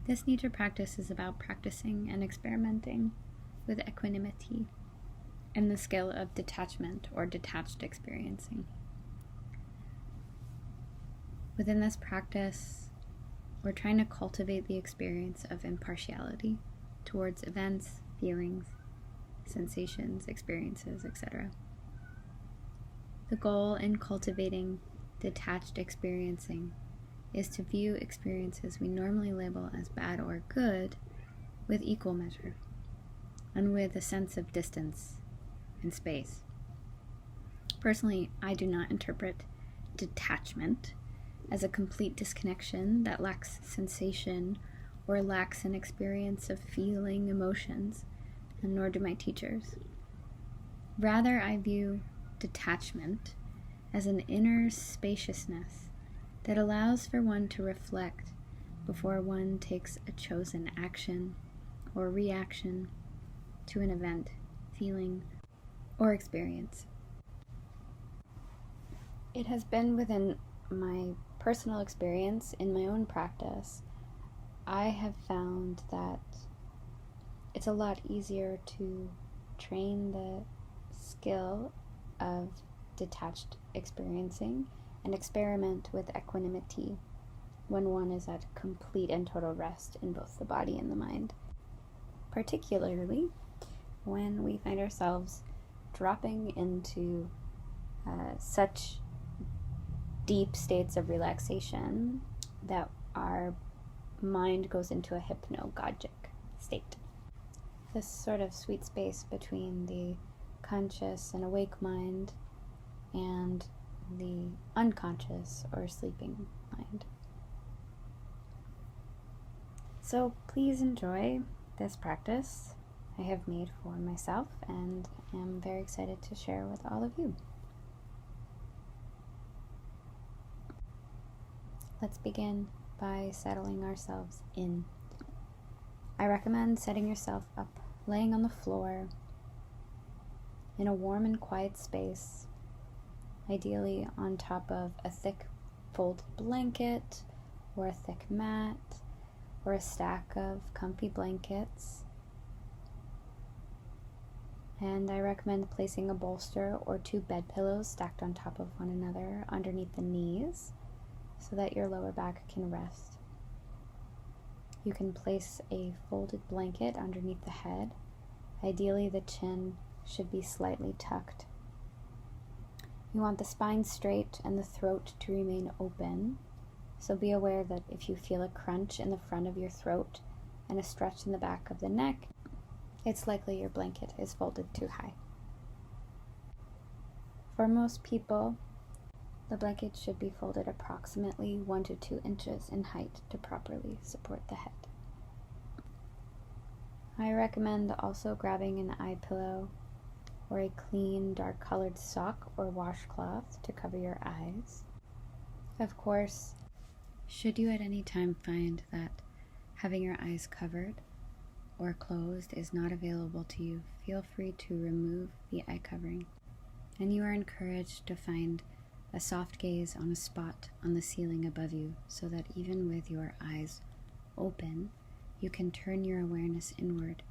This Nidra practice is about practicing and experimenting with equanimity and the skill of detachment or detached experiencing. Within this practice, we're trying to cultivate the experience of impartiality towards events, feelings, sensations, experiences, etc. The goal in cultivating detached experiencing is to view experiences we normally label as bad or good with equal measure and with a sense of distance and space. Personally, I do not interpret detachment as a complete disconnection that lacks sensation or lacks an experience of feeling emotions, and nor do my teachers. Rather, I view detachment as an inner spaciousness that allows for one to reflect before one takes a chosen action or reaction to an event, feeling, or experience. It has been within my personal experience in my own practice, I have found that it's a lot easier to train the skill of detached experiencing and experiment with equanimity when one is at complete and total rest in both the body and the mind, particularly when we find ourselves dropping into such deep states of relaxation that our mind goes into a hypnagogic state. This sort of sweet space between the conscious and awake mind and the unconscious or sleeping mind. So please enjoy this practice I have made for myself and am very excited to share with all of you. Let's begin by settling ourselves in. I recommend setting yourself up, laying on the floor in a warm and quiet space, ideally on top of a thick folded blanket or a thick mat or a stack of comfy blankets. And I recommend placing a bolster or 2 bed pillows stacked on top of one another underneath the knees so that your lower back can rest. You can place a folded blanket underneath the head. Ideally, the chin should be slightly tucked. You want the spine straight and the throat to remain open, so be aware that if you feel a crunch in the front of your throat and a stretch in the back of the neck, it's likely your blanket is folded too high. For most people, the blanket should be folded approximately 1 to 2 inches in height to properly support the head. I recommend also grabbing an eye pillow or a clean, dark-colored sock or washcloth to cover your eyes. Of course, should you at any time find that having your eyes covered or closed is not available to you, feel free to remove the eye covering, and you are encouraged to find a soft gaze on a spot on the ceiling above you so that even with your eyes open, you can turn your awareness inward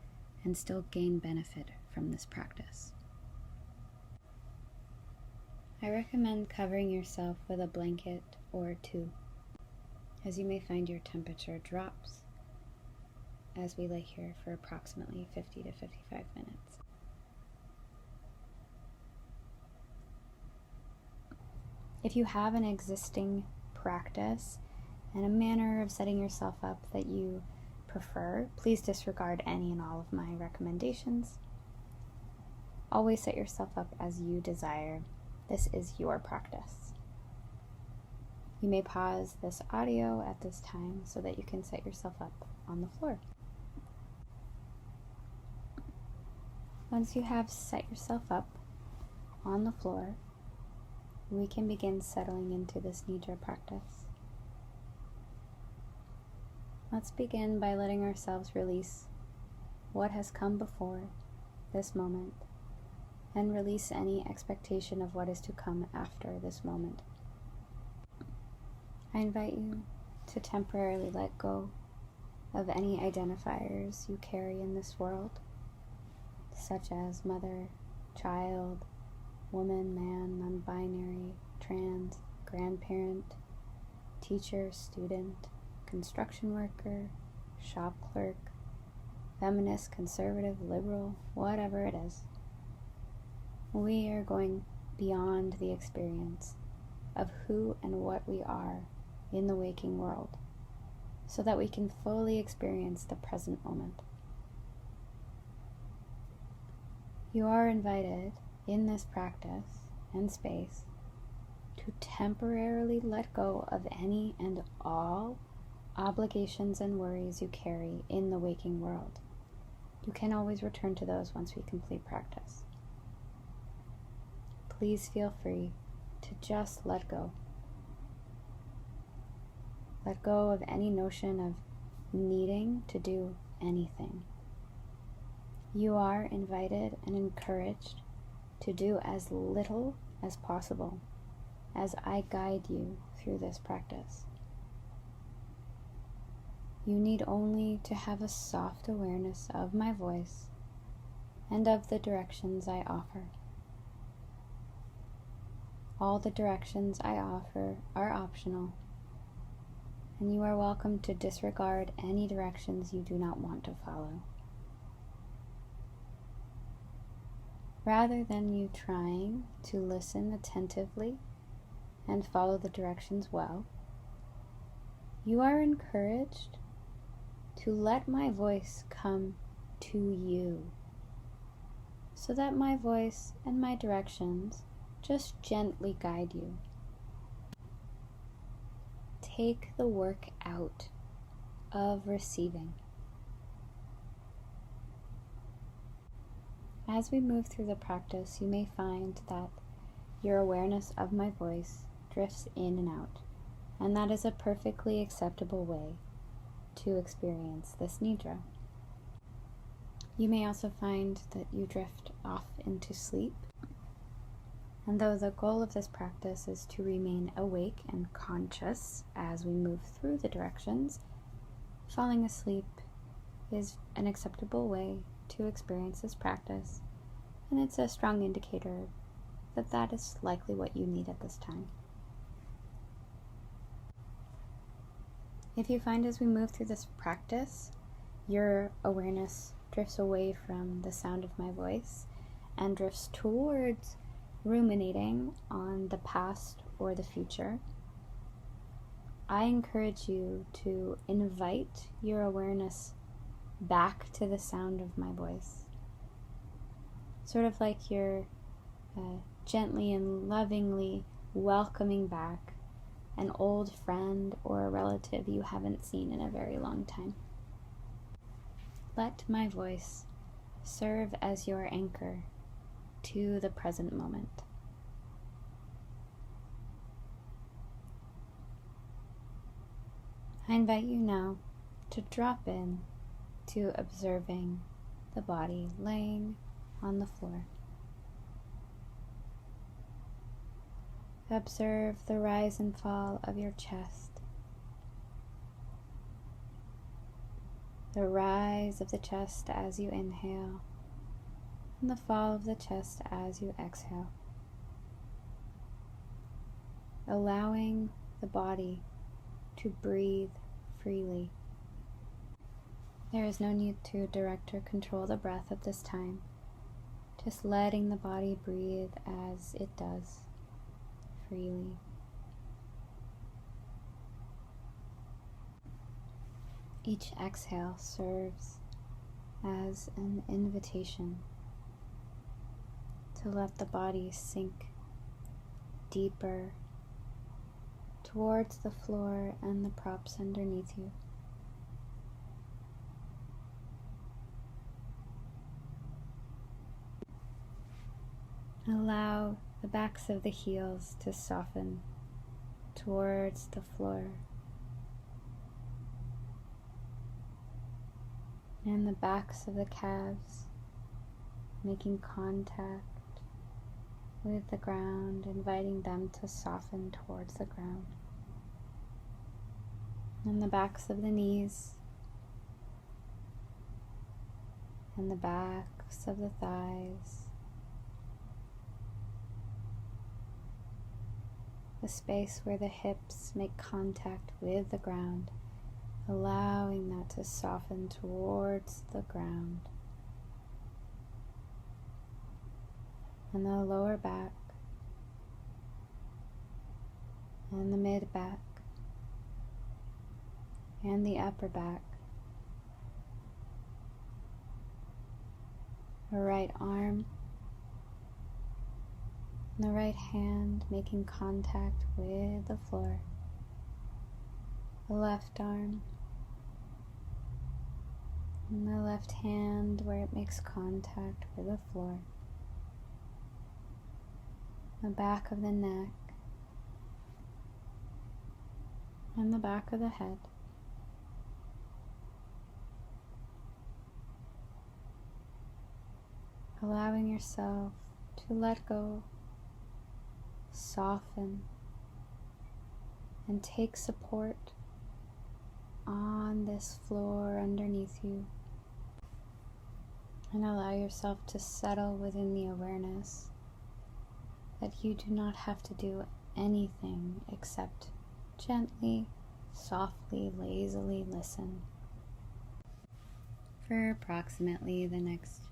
and still gain benefit from this practice. I recommend covering yourself with a blanket or 2, as you may find your temperature drops as we lay here for approximately 50 to 55 minutes. If you have an existing practice and a manner of setting yourself up that you prefer, please disregard any and all of my recommendations. Always set yourself up as you desire. This is your practice. You may pause this audio at this time so that you can set yourself up on the floor. Once you have set yourself up on the floor, we can begin settling into this Nidra practice. Let's begin by letting ourselves release what has come before this moment and release any expectation of what is to come after this moment. I invite you to temporarily let go of any identifiers you carry in this world, such as mother, child, woman, man, non-binary, trans, grandparent, teacher, student, construction worker, shop clerk, feminist, conservative, liberal, whatever it is. We are going beyond the experience of who and what we are in the waking world, so that we can fully experience the present moment. You are invited in this practice and space to temporarily let go of any and all obligations and worries you carry in the waking world. You can always return to those once we complete practice. Please feel free to just let go. Let go of any notion of needing to do anything. You are invited and encouraged to do as little as possible as I guide you through this practice. You need only to have a soft awareness of my voice and of the directions I offer. All the directions I offer are optional, and you are welcome to disregard any directions you do not want to follow. Rather than you trying to listen attentively and follow the directions well, you are encouraged to let my voice come to you, so that my voice and my directions just gently guide you. Take the work out of receiving. As we move through the practice, you may find that your awareness of my voice drifts in and out, and that is a perfectly acceptable way to experience this Nidra. You may also find that you drift off into sleep, and though the goal of this practice is to remain awake and conscious as we move through the directions, falling asleep is an acceptable way to experience this practice, and it's a strong indicator that that is likely what you need at this time. If you find as we move through this practice, your awareness drifts away from the sound of my voice and drifts towards ruminating on the past or the future, I encourage you to invite your awareness back to the sound of my voice. Sort of like you're gently and lovingly welcoming back an old friend or a relative you haven't seen in a very long time. Let my voice serve as your anchor to the present moment. I invite you now to drop in to observing the body laying on the floor. Observe the rise and fall of your chest, the rise of the chest as you inhale, and the fall of the chest as you exhale. Allowing the body to breathe freely. There is no need to direct or control the breath at this time, just letting the body breathe as it does, freely. Each exhale serves as an invitation to let the body sink deeper towards the floor and the props underneath you. Allow the backs of the heels to soften towards the floor, and the backs of the calves making contact with the ground, inviting them to soften towards the ground. And the backs of the knees and the backs of the thighs, the space where the hips make contact with the ground, allowing that to soften towards the ground, and the lower back and the mid back and the upper back, the right arm and the right hand making contact with the floor, the left arm and the left hand where it makes contact with the floor, the back of the neck and the back of the head. Allowing yourself to let go, soften, and take support on this floor underneath you. And allow yourself to settle within the awareness that you do not have to do anything except gently, softly, lazily listen for approximately the next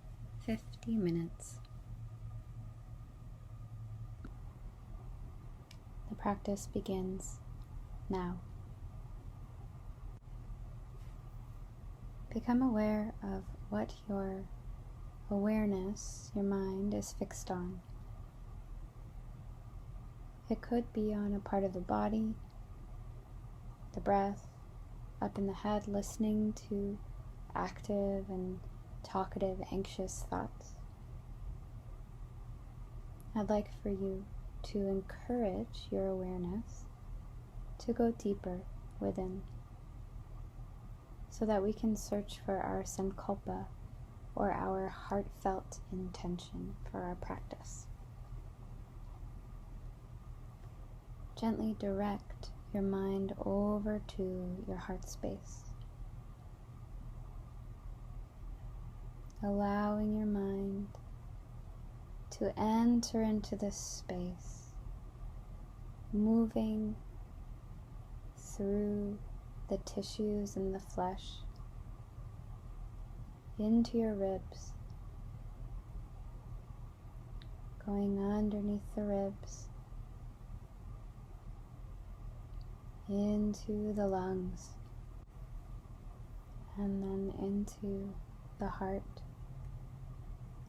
50 minutes. The practice begins now. Become aware of what your awareness, your mind, is fixed on. It could be on a part of the body, the breath, up in the head, listening to active and talkative, anxious thoughts. I'd like for you to encourage your awareness to go deeper within, so that we can search for our sankalpa, or our heartfelt intention for our practice. Gently direct your mind over to your heart space, allowing your mind to enter into this space, moving through the tissues and the flesh into your ribs, going underneath the ribs, into the lungs, and then into the heart,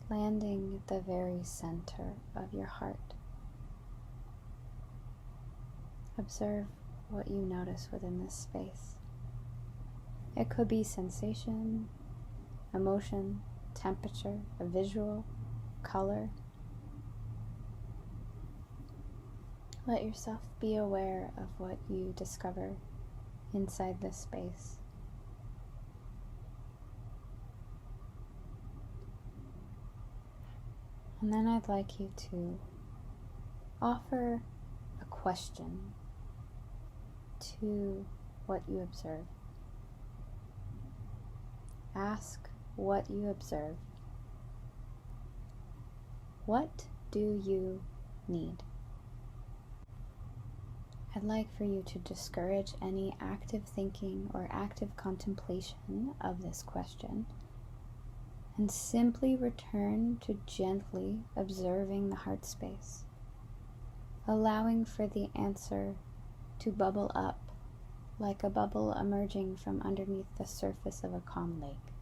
landing at the very center of your heart. Observe what you notice within this space. It could be sensation, emotion, temperature, a visual, color. Let yourself be aware of what you discover inside this space. And then I'd like you to offer a question to what you observe. Ask what you observe. What do you need? I'd like for you to discourage any active thinking or active contemplation of this question, and simply return to gently observing the heart space, allowing for the answer to bubble up like a bubble emerging from underneath the surface of a calm lake.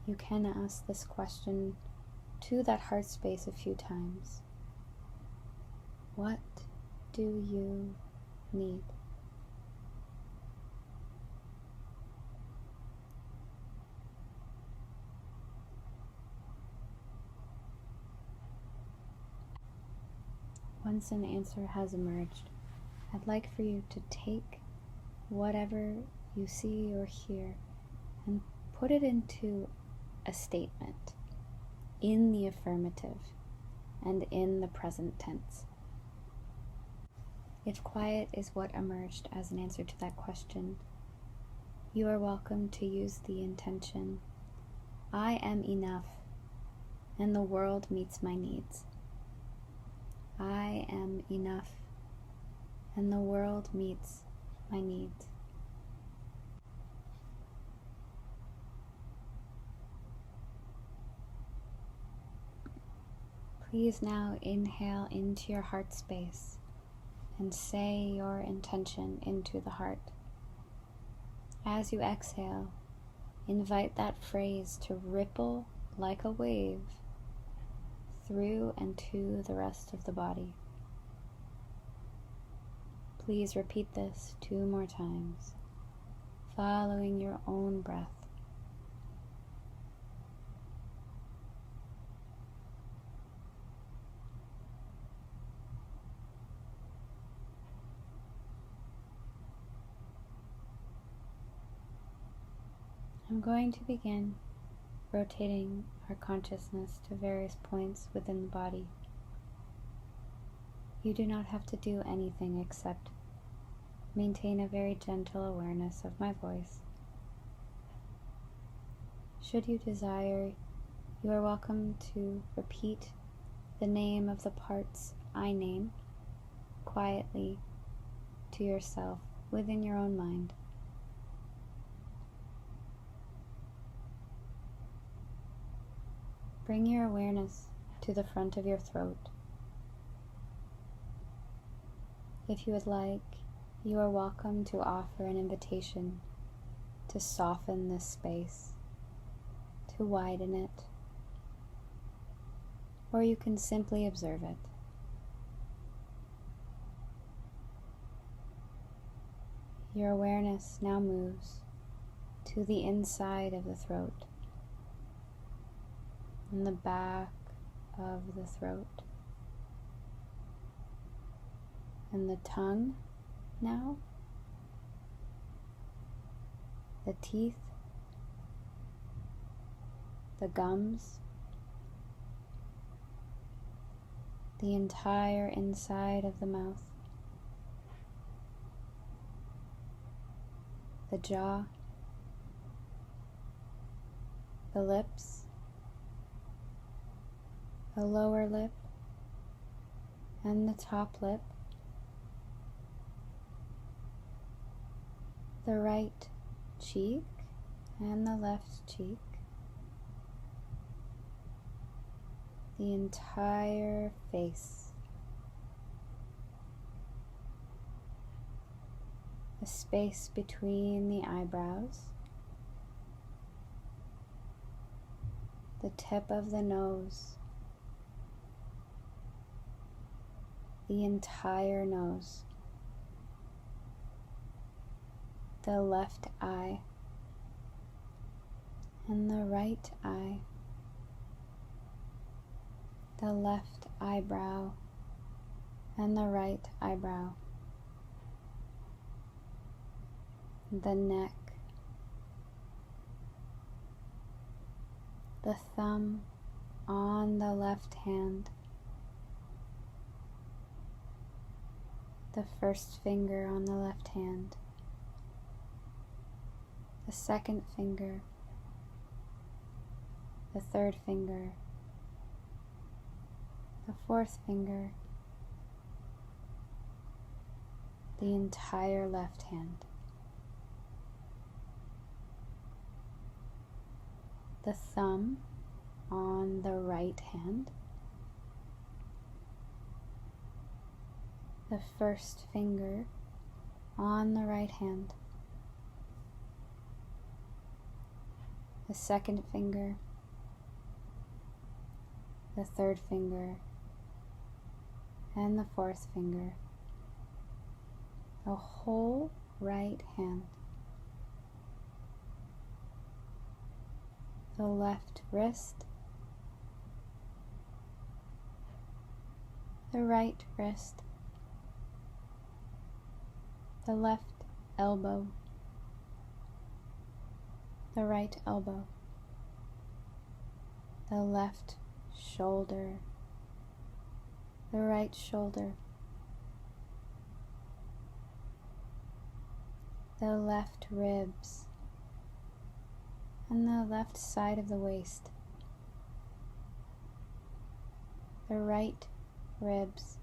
You can ask this question to that heart space a few times. What do you need? Once an answer has emerged, I'd like for you to take whatever you see or hear and put it into a statement in the affirmative and in the present tense. If quiet is what emerged as an answer to that question, you are welcome to use the intention, I am enough, and the world meets my needs. I am enough, and the world meets my needs. Please now inhale into your heart space and say your intention into the heart. As you exhale, invite that phrase to ripple like a wave through and to the rest of the body. Please repeat this 2 more times, following your own breath. I'm going to begin rotating our consciousness to various points within the body. You do not have to do anything except maintain a very gentle awareness of my voice. Should you desire, you are welcome to repeat the name of the parts I name quietly to yourself within your own mind. Bring your awareness to the front of your throat. If you would like, you are welcome to offer an invitation to soften this space, to widen it, or you can simply observe it. Your awareness now moves to the inside of the throat, and the back of the throat, and the tongue now, the teeth, the gums, the entire inside of the mouth, the jaw, the lips, the lower lip, and the top lip, the right cheek and the left cheek, the entire face, the space between the eyebrows, the tip of the nose, the entire nose, the left eye, and the right eye, the left eyebrow, and the right eyebrow, the neck, the thumb on the left hand, the first finger on the left hand, the second finger, the third finger, the fourth finger, the entire left hand, the thumb on the right hand, the first finger on the right hand, the second finger, the third finger, and the fourth finger, the whole right hand, the left wrist, the right wrist, the left elbow, the right elbow, the left shoulder, the right shoulder, the left ribs, and the left side of the waist, the right ribs,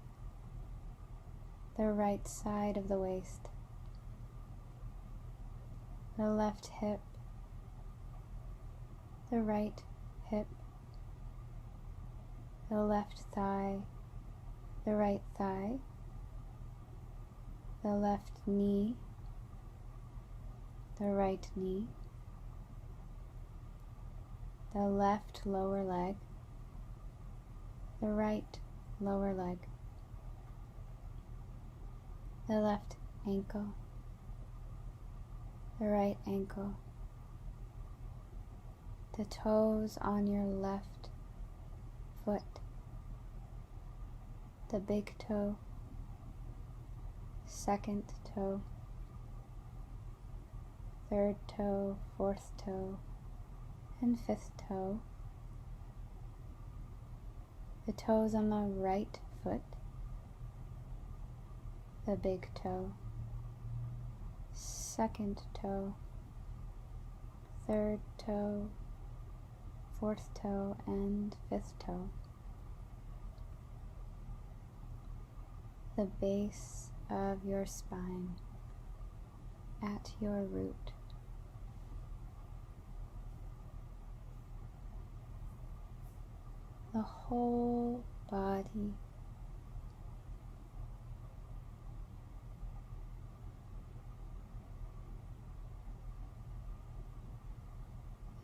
the right side of the waist, the left hip, the right hip, the left thigh, the right thigh, the left knee, the right knee, the left lower leg, the right lower leg, the left ankle, the right ankle, the toes on your left foot, the big toe, second toe, third toe, fourth toe, and fifth toe, the toes on the right foot, the big toe, second toe, third toe, fourth toe, and fifth toe, the base of your spine at your root, the whole body,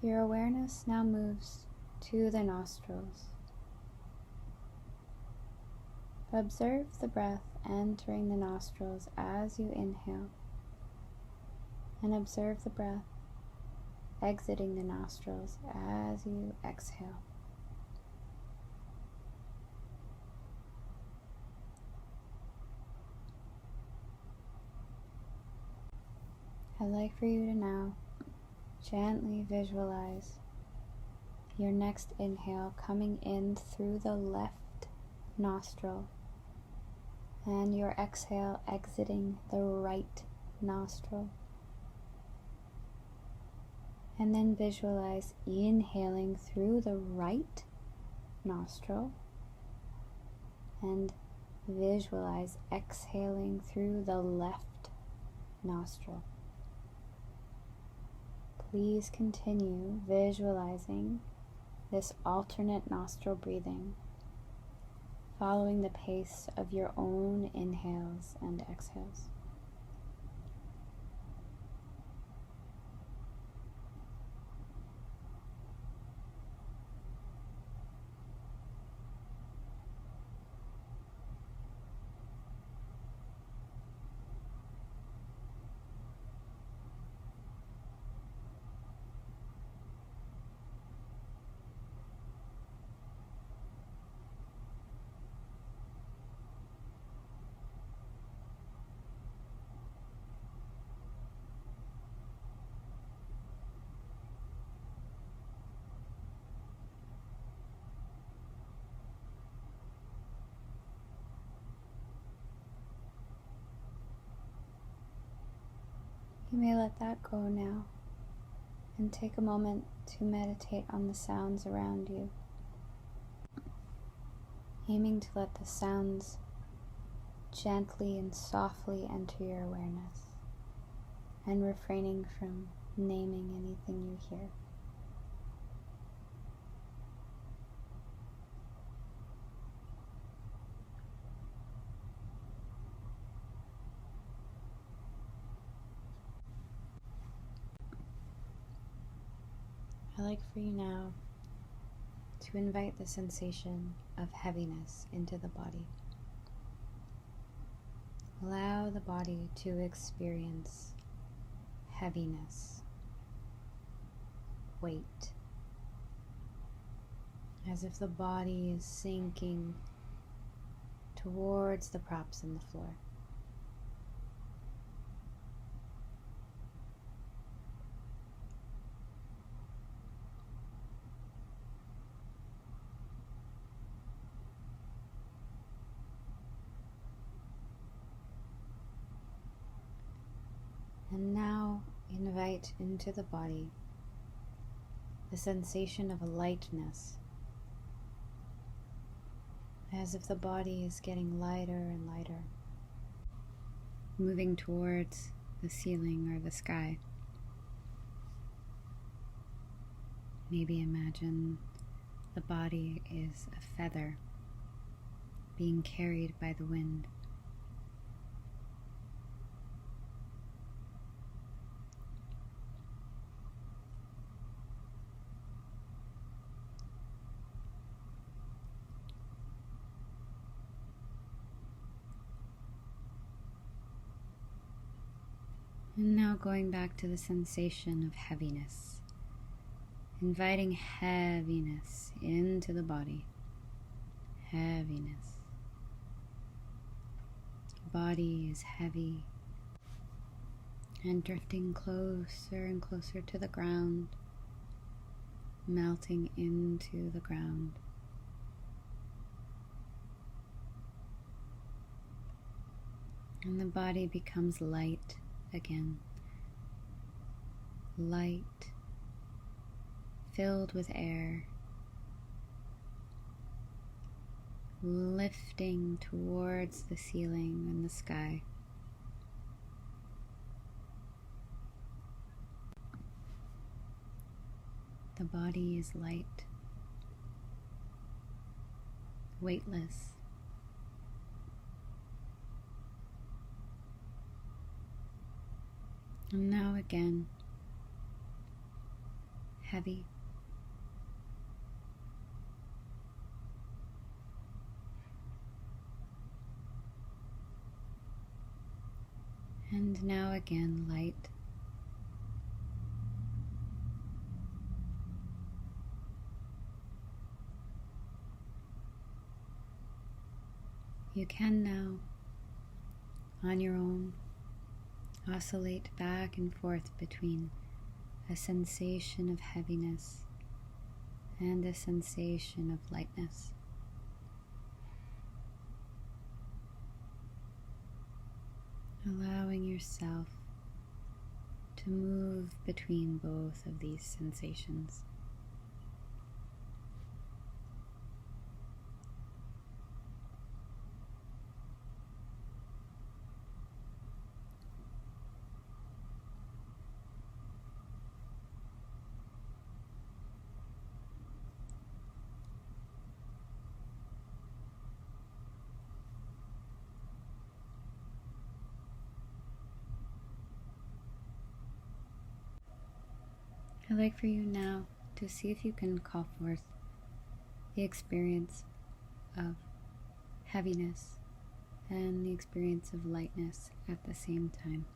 your awareness now moves to the nostrils. Observe the breath entering the nostrils as you inhale, and observe the breath exiting the nostrils as you exhale. I'd like for you to now gently visualize your next inhale coming in through the left nostril and your exhale exiting the right nostril. And then visualize inhaling through the right nostril and visualize exhaling through the left nostril. Please continue visualizing this alternate nostril breathing, following the pace of your own inhales and exhales. You may let that go now and take a moment to meditate on the sounds around you, aiming to let the sounds gently and softly enter your awareness and refraining from naming anything you hear. I'd like for you now to invite the sensation of heaviness into the body. Allow the body to experience heaviness, weight, as if the body is sinking towards the props in the floor. And now invite into the body the sensation of a lightness, as if the body is getting lighter and lighter, moving towards the ceiling or the sky. Maybe imagine the body is a feather being carried by the wind. And now going back to the sensation of heaviness, inviting heaviness into the body. Heaviness. The body is heavy and drifting closer and closer to the ground, melting into the ground. And the body becomes light again. Light, filled with air, lifting towards the ceiling and the sky. The body is light, weightless. And now again, heavy. And now again, light. You can now, on your own, oscillate back and forth between a sensation of heaviness and a sensation of lightness. Allowing yourself to move between both of these sensations. I'd like for you now to see if you can call forth the experience of heaviness and the experience of lightness at the same time.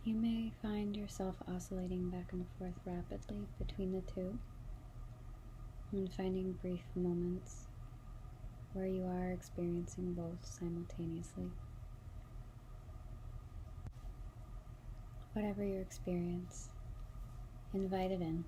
You may find yourself oscillating back and forth rapidly between the two and finding brief moments where you are experiencing both simultaneously. Whatever your experience, invite it in.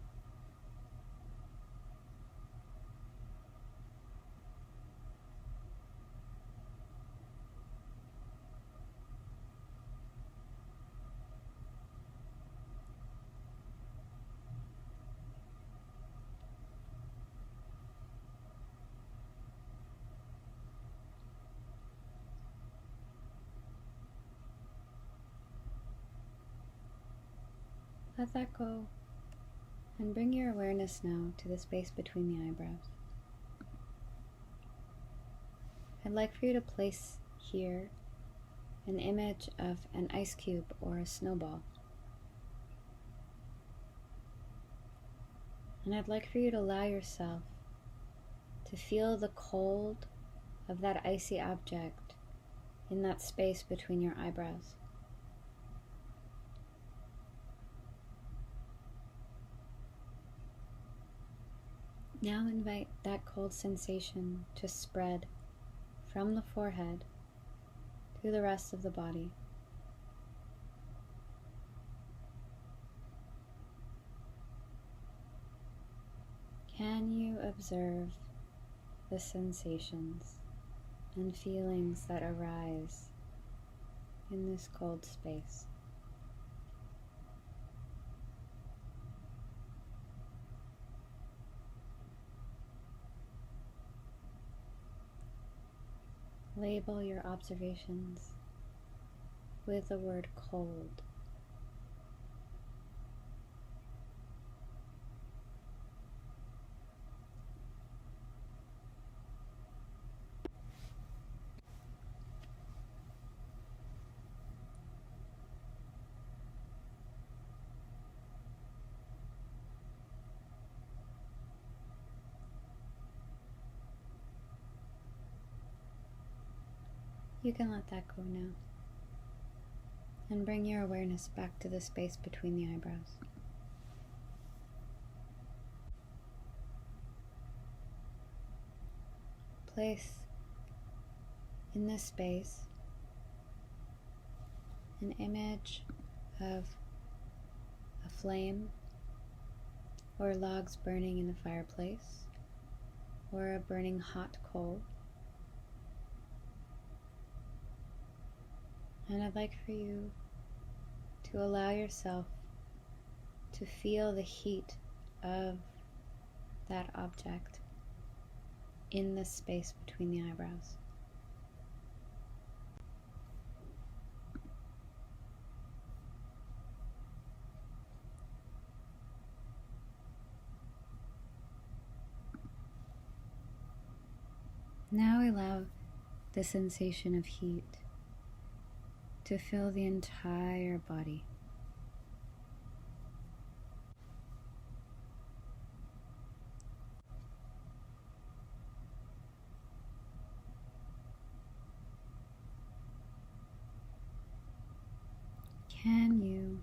Let that go and bring your awareness now to the space between the eyebrows. I'd like for you to place here an image of an ice cube or a snowball. And I'd like for you to allow yourself to feel the cold of that icy object in that space between your eyebrows. Now invite that cold sensation to spread from the forehead to the rest of the body. Can you observe the sensations and feelings that arise in this cold space? Label your observations with the word cold. You can let that go now and bring your awareness back to the space between the eyebrows. Place in this space an image of a flame or logs burning in the fireplace or a burning hot coal. And I'd like for you to allow yourself to feel the heat of that object in the space between the eyebrows. Now allow the sensation of heat to fill the entire body. Can you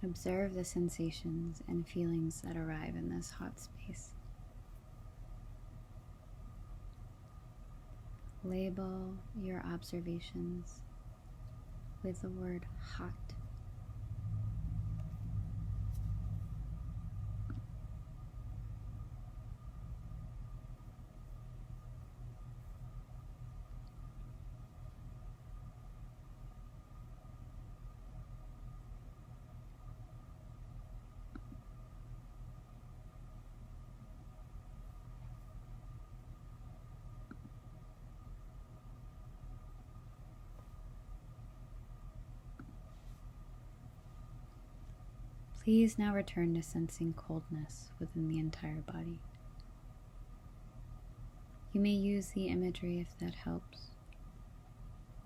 observe the sensations and feelings that arrive in this hot space? Label your observations with the word hot. Please now return to sensing coldness within the entire body. You may use the imagery if that helps,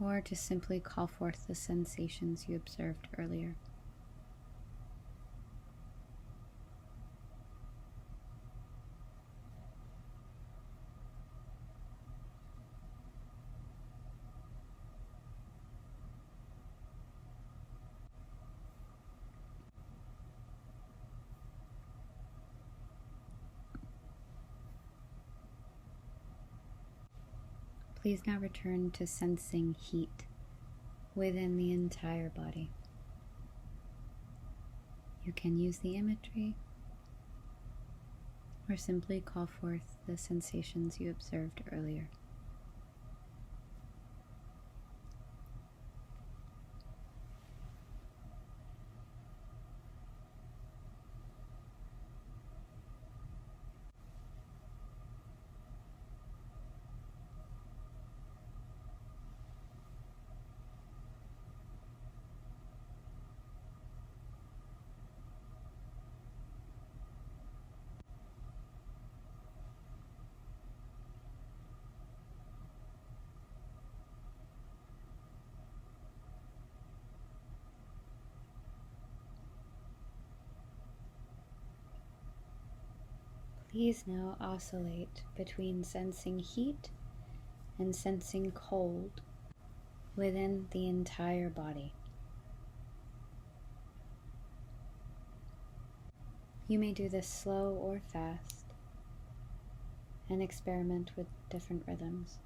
or just simply call forth the sensations you observed earlier. Please now return to sensing heat within the entire body. You can use the imagery or simply call forth the sensations you observed earlier. Please now oscillate between sensing heat and sensing cold within the entire body. You may do this slow or fast and experiment with different rhythms.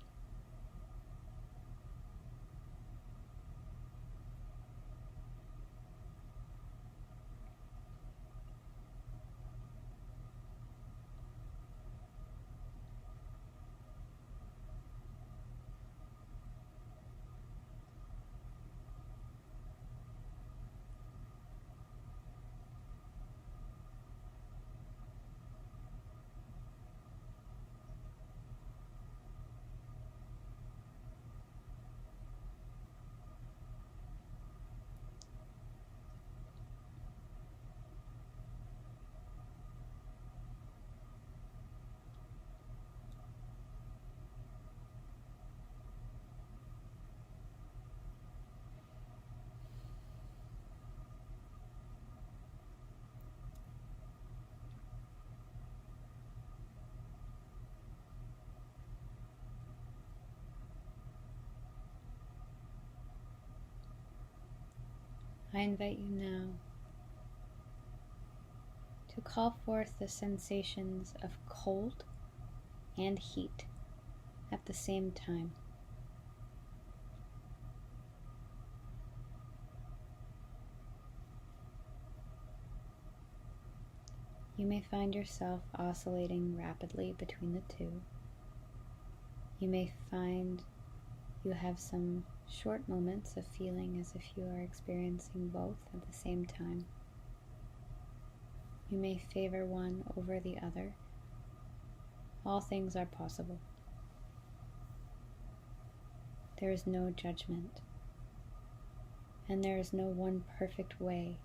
I invite you now to call forth the sensations of cold and heat at the same time. You may find yourself oscillating rapidly between the two. You may find you have some short moments of feeling as if you are experiencing both at the same time. You may favor one over the other. All things are possible. There is no judgment, and there is no one perfect way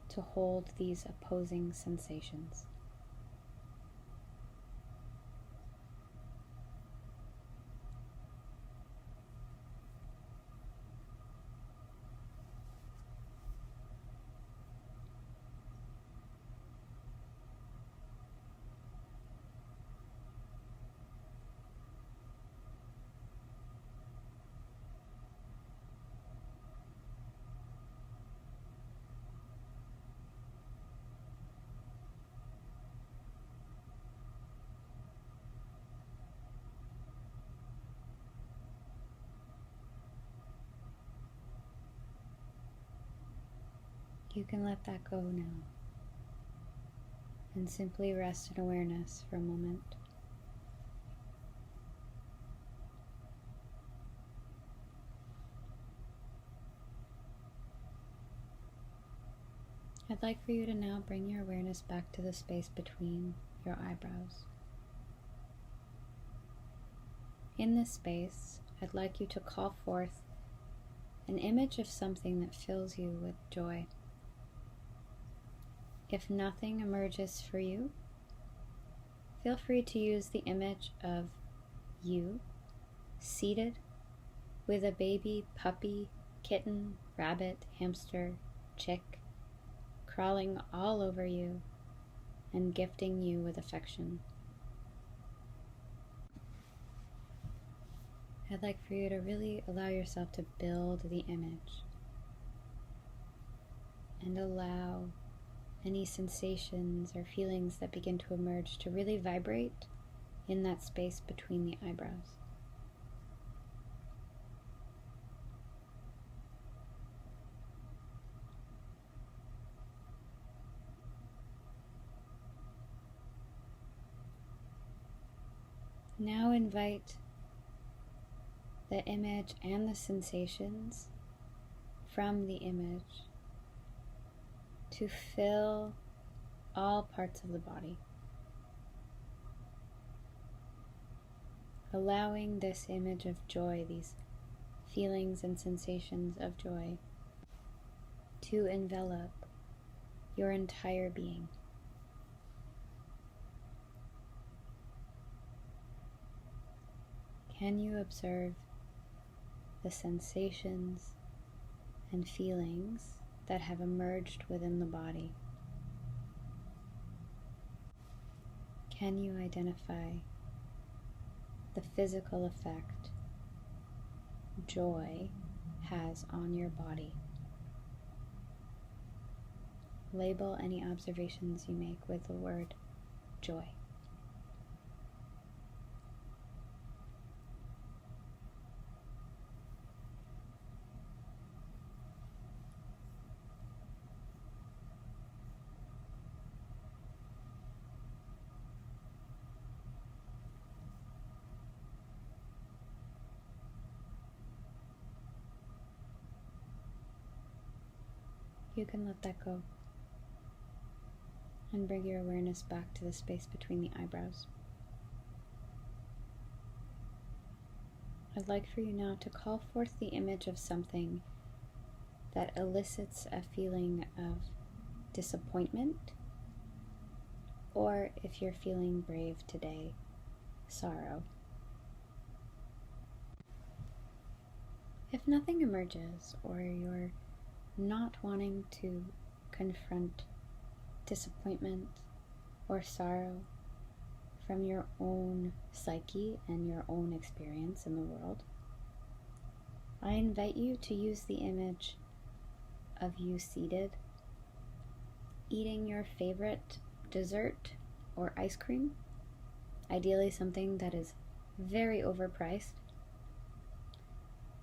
to hold these opposing sensations. You can let that go now and simply rest in awareness for a moment. I'd like for you to now bring your awareness back to the space between your eyebrows. In this space, I'd like you to call forth an image of something that fills you with joy. If nothing emerges for you, feel free to use the image of you seated with a baby, puppy, kitten, rabbit, hamster, chick, crawling all over you and gifting you with affection. I'd like for you to really allow yourself to build the image and allow any sensations or feelings that begin to emerge to really vibrate in that space between the eyebrows. Now invite the image and the sensations from the image to fill all parts of the body, allowing this image of joy, these feelings and sensations of joy, to envelop your entire being. Can you observe the sensations and feelings that have emerged within the body? Can you identify the physical effect joy has on your body? Label any observations you make with the word joy. You can let that go and bring your awareness back to the space between the eyebrows. I'd like for you now to call forth the image of something that elicits a feeling of disappointment, or if you're feeling brave today, sorrow. If nothing emerges, or you're not wanting to confront disappointment or sorrow from your own psyche and your own experience in the world, I invite you to use the image of you seated, eating your favorite dessert or ice cream, ideally something that is very overpriced.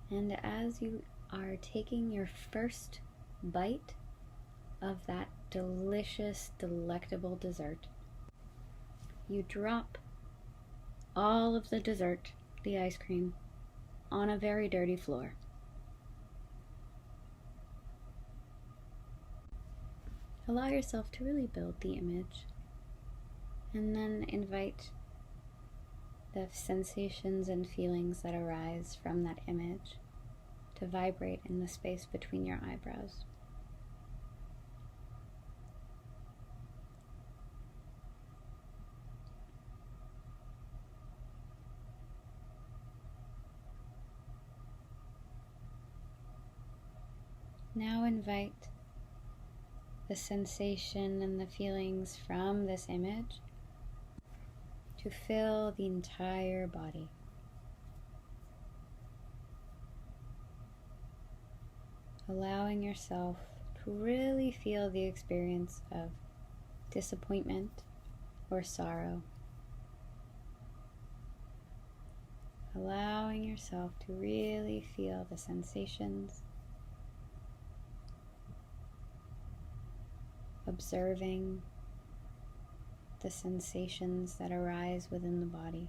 And as you are taking your first bite of that delicious, delectable dessert, you drop all of the dessert, the ice cream, on a very dirty floor. Allow yourself to really build the image, and then invite the sensations and feelings that arise from that image to vibrate in the space between your eyebrows. Now invite the sensation and the feelings from this image to fill the entire body. Allowing yourself to really feel the experience of disappointment or sorrow. Allowing yourself to really feel the sensations, observing the sensations that arise within the body.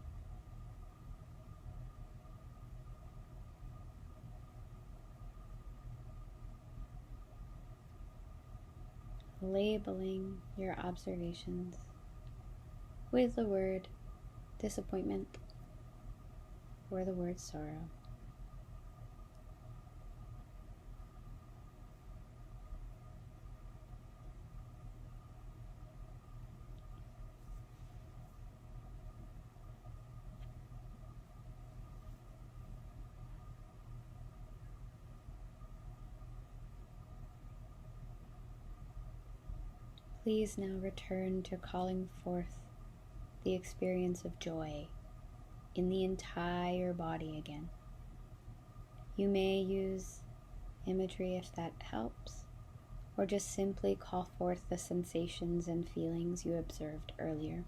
Labeling your observations with the word disappointment or the word sorrow. Please now return to calling forth the experience of joy in the entire body again. You may use imagery if that helps, or just simply call forth the sensations and feelings you observed earlier.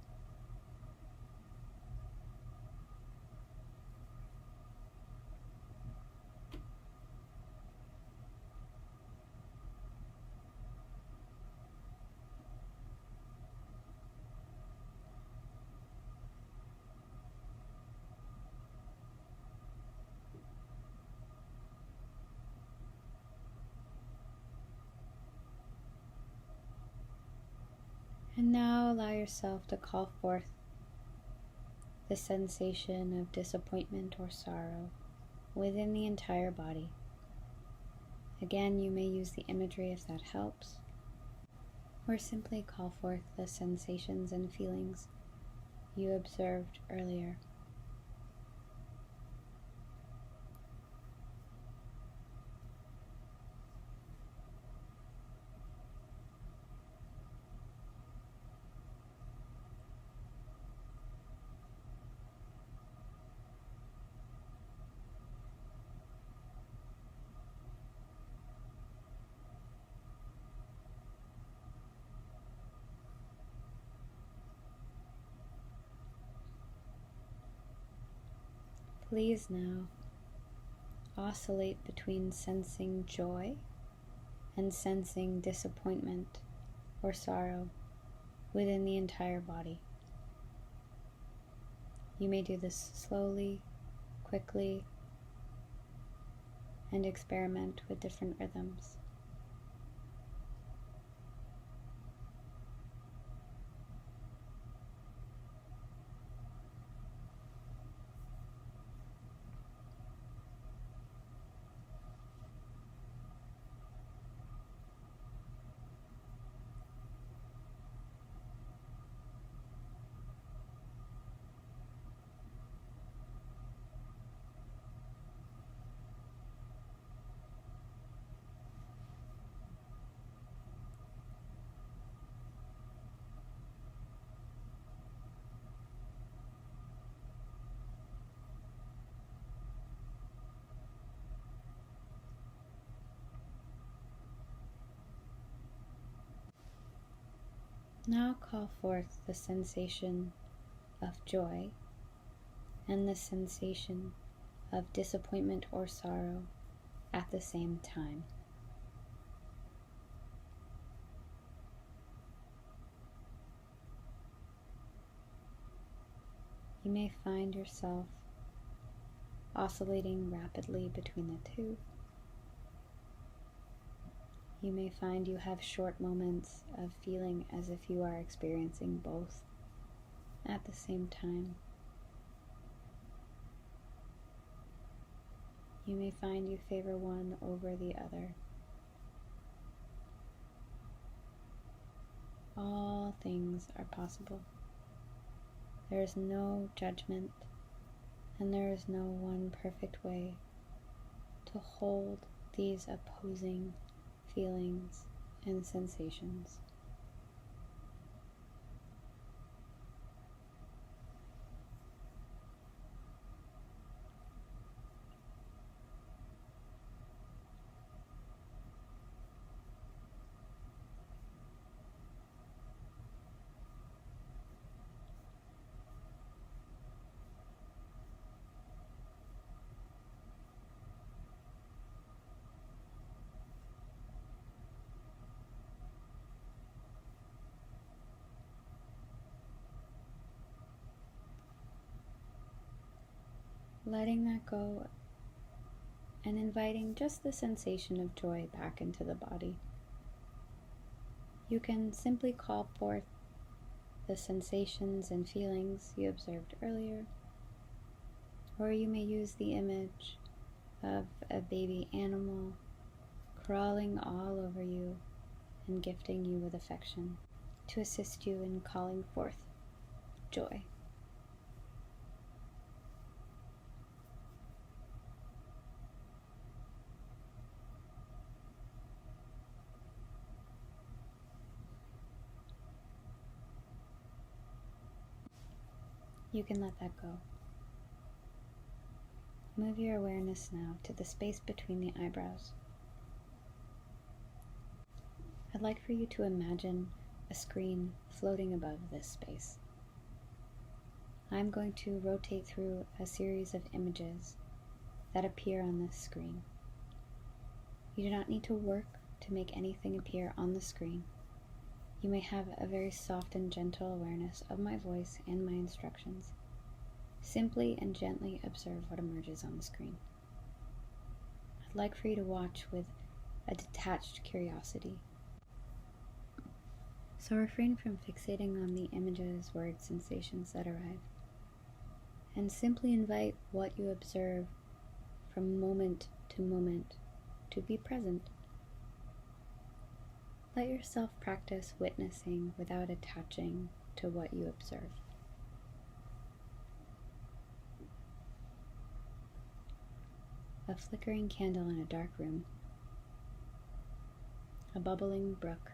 And now allow yourself to call forth the sensation of disappointment or sorrow within the entire body. Again, you may use the imagery if that helps, or simply call forth the sensations and feelings you observed earlier. Please now oscillate between sensing joy and sensing disappointment or sorrow within the entire body. You may do this slowly, quickly, and experiment with different rhythms. Now call forth the sensation of joy and the sensation of disappointment or sorrow at the same time. You may find yourself oscillating rapidly between the two. You may find you have short moments of feeling as if you are experiencing both at the same time. You may find you favor one over the other. All things are possible. There is no judgment, and there is no one perfect way to hold these opposing feelings and sensations. Letting that go and inviting just the sensation of joy back into the body. You can simply call forth the sensations and feelings you observed earlier, or you may use the image of a baby animal crawling all over you and gifting you with affection to assist you in calling forth joy. You can let that go. Move your awareness now to the space between the eyebrows. I'd like for you to imagine a screen floating above this space. I'm going to rotate through a series of images that appear on this screen. You do not need to work to make anything appear on the screen. You may have a very soft and gentle awareness of my voice and my instructions. Simply and gently observe what emerges on the screen. I'd like for you to watch with a detached curiosity. So refrain from fixating on the images, words, sensations that arrive, and simply invite what you observe from moment to moment to be present. Let yourself practice witnessing without attaching to what you observe. A flickering candle in a dark room, a bubbling brook,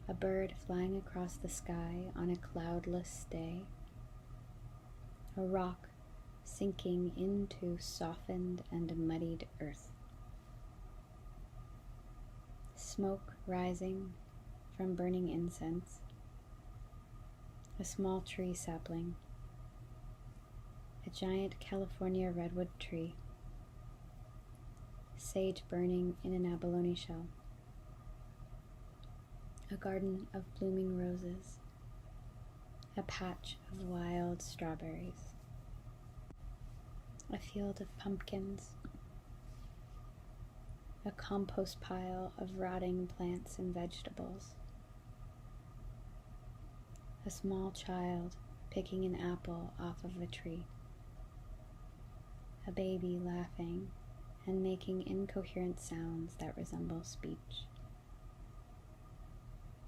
a bird flying across the sky on a cloudless day, a rock sinking into softened and muddied earth, smoke rising from burning incense, a small tree sapling, a giant California redwood tree, sage burning in an abalone shell, a garden of blooming roses, a patch of wild strawberries, a field of pumpkins, a compost pile of rotting plants and vegetables, a small child picking an apple off of a tree, a baby laughing and making incoherent sounds that resemble speech,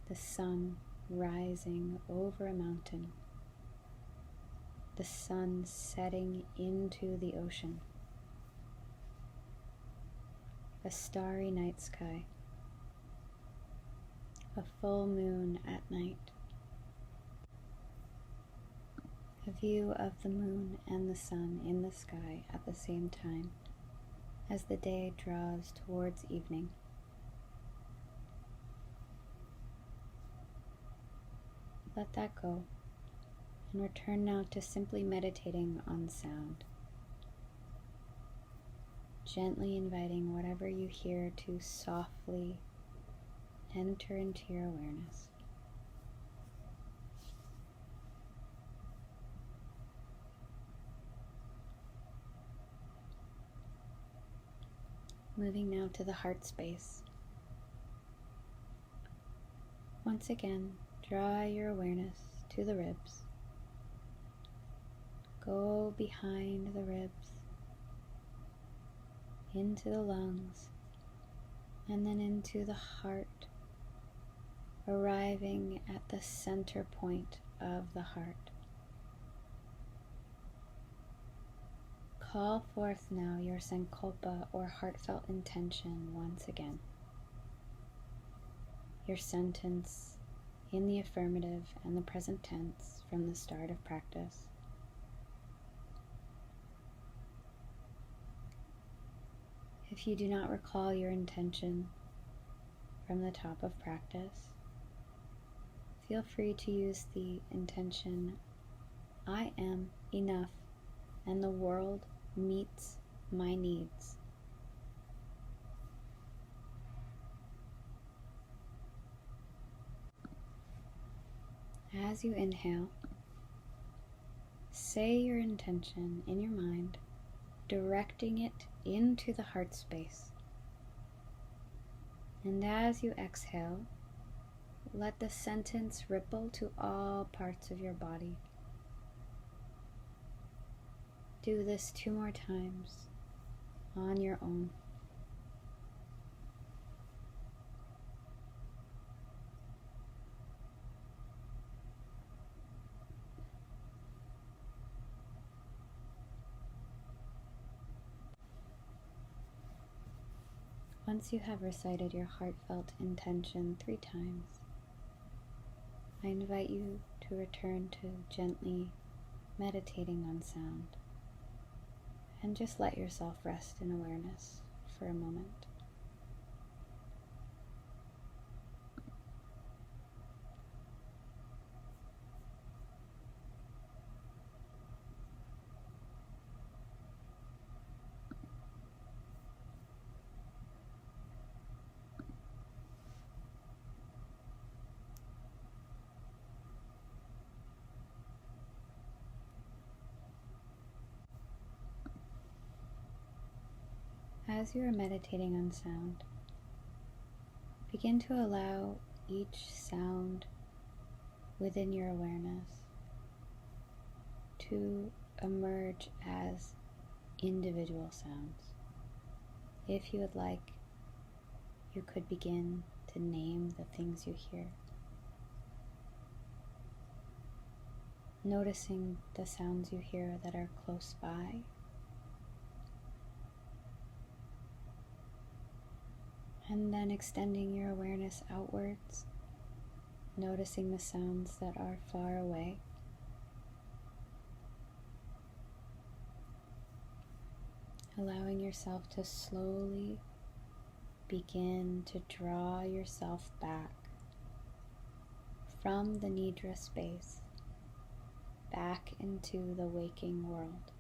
the sun rising over a mountain, the sun setting into the ocean, a starry night sky, a full moon at night, a view of the moon and the sun in the sky at the same time as the day draws towards evening. let that go and return now to simply meditating on sound. Gently inviting whatever you hear to softly enter into your awareness. Moving now to the heart space. Once again, draw your awareness to the ribs. Go behind the ribs, into the lungs, and then into the heart, arriving at the center point of the heart. Call forth now your sankalpa or heartfelt intention once again. Your sentence in the affirmative and the present tense from the start of practice. If you do not recall your intention from the top of practice, feel free to use the intention, I am enough and the world meets my needs. As you inhale, say your intention in your mind, directing it into the heart space. And as you exhale, let the sentence ripple to all parts of your body. Do this 2 more times on your own. Once you have recited your heartfelt intention 3 times, I invite you to return to gently meditating on sound and just let yourself rest in awareness for a moment. As you are meditating on sound, begin to allow each sound within your awareness to emerge as individual sounds. If you would like, you could begin to name the things you hear, noticing the sounds you hear that are close by, and then extending your awareness outwards, noticing the sounds that are far away. Allowing yourself to slowly begin to draw yourself back from the Nidra space, back into the waking world.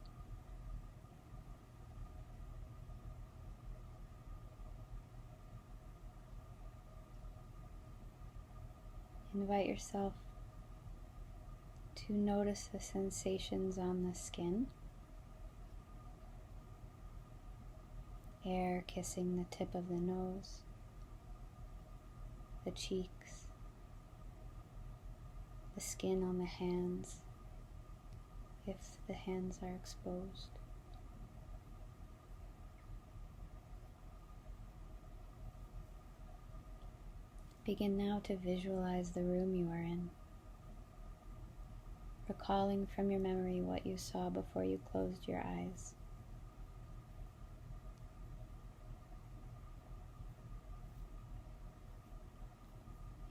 Invite yourself to notice the sensations on the skin, air kissing the tip of the nose, the cheeks, the skin on the hands, if the hands are exposed. Begin now to visualize the room you are in, recalling from your memory what you saw before you closed your eyes.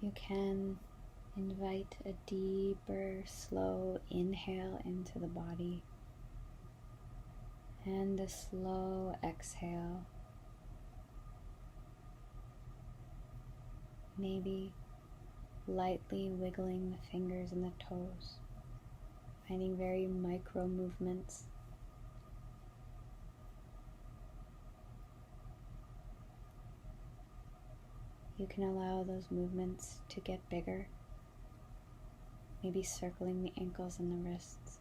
You can invite a deeper, slow inhale into the body and a slow exhale. Maybe lightly wiggling the fingers and the toes, finding very micro movements. You can allow those movements to get bigger, maybe circling the ankles and the wrists.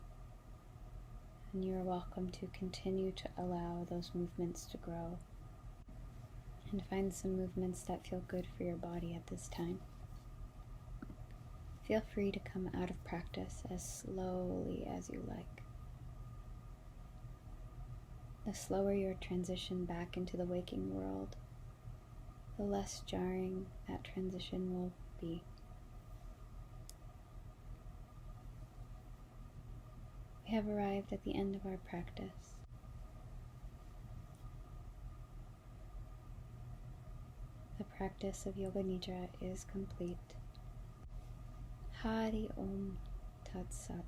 And you are welcome to continue to allow those movements to grow and find some movements that feel good for your body at this time. Feel free to come out of practice as slowly as you like. The slower your transition back into the waking world, the less jarring that transition will be. We have arrived at the end of our practice. The practice of Yoga Nidra is complete. Hari Om Tat Sat.